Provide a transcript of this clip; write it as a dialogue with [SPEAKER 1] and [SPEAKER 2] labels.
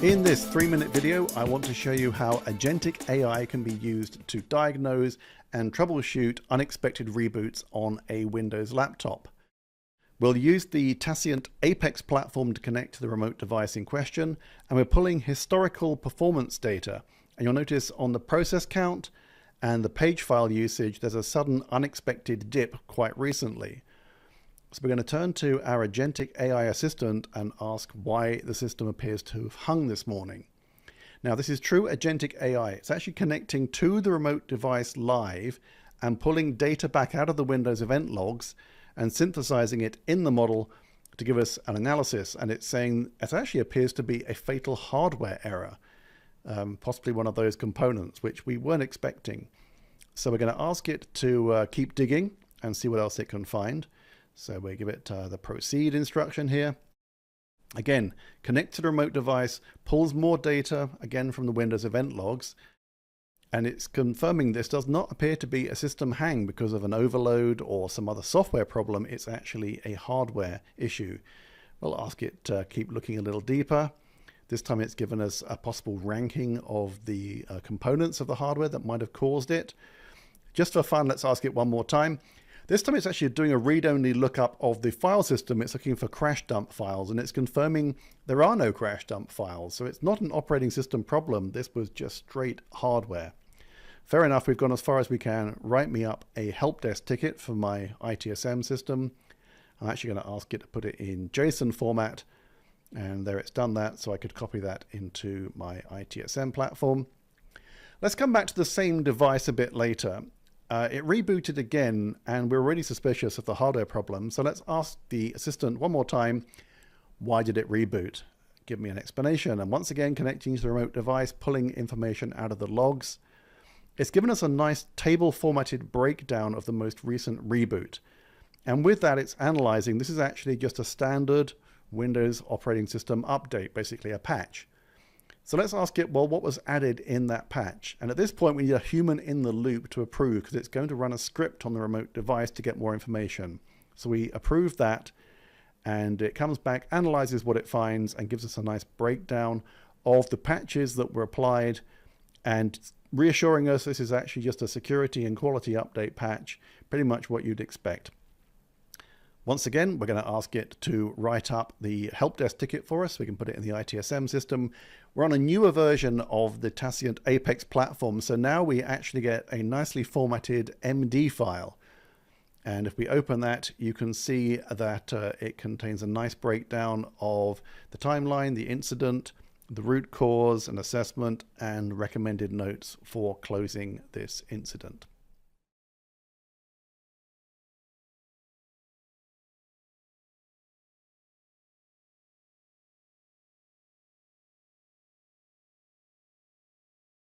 [SPEAKER 1] In this 3-minute video, I want to show you how Agentic AI can be used to diagnose and troubleshoot unexpected reboots on a Windows laptop. We'll use the Tassient Apex platform to connect to the remote device in question, and we're pulling historical performance data. And you'll notice on the process count and the page file usage, there's a sudden unexpected dip quite recently. So we're going to turn to our Agentic AI assistant and ask why the system appears to have hung this morning. Now, this is true Agentic AI. It's actually connecting to the remote device live and pulling data back out of the Windows event logs and synthesizing it in the model to give us an analysis. And it's saying it actually appears to be a fatal hardware error, possibly one of those components, which we weren't expecting. So we're going to ask it to keep digging and see what else it can find. So we give it the proceed instruction here. Again, connect to the remote device, pulls more data, again from the Windows event logs, and it's confirming this does not appear to be a system hang because of an overload or some other software problem. It's actually a hardware issue. We'll ask it to keep looking a little deeper. This time it's given us a possible ranking of the components of the hardware that might have caused it. Just for fun, let's ask it one more time. This time it's actually doing a read-only lookup of the file system. It's looking for crash dump files, and it's confirming there are no crash dump files. So it's not an operating system problem. This was just straight hardware. Fair enough, we've gone as far as we can. Write me up a help desk ticket for my ITSM system. I'm actually going to ask it to put it in JSON format, and there it's done that, so I could copy that into my ITSM platform. Let's come back to the same device a bit later. It rebooted again, and we're already suspicious of the hardware problem. So let's ask the assistant one more time, why did it reboot? Give me an explanation. And once again, connecting to the remote device, pulling information out of the logs. It's given us a nice table formatted breakdown of the most recent reboot. And with that, it's analyzing. This is actually just a standard Windows operating system update, basically a patch. So let's ask it, well, what was added in that patch? And at this point, we need a human in the loop to approve because it's going to run a script on the remote device to get more information. So we approve that, and it comes back, analyzes what it finds, and gives us a nice breakdown of the patches that were applied, and reassuring us this is actually just a security and quality update patch, pretty much what you'd expect. Once again, we're going to ask it to write up the help desk ticket for us. We can put it in the ITSM system. We're on a newer version of the Tassient Apex platform, so now we actually get a nicely formatted MD file. And if we open that, you can see that it contains a nice breakdown of the timeline, the incident, the root cause, an assessment, and recommended notes for closing this incident.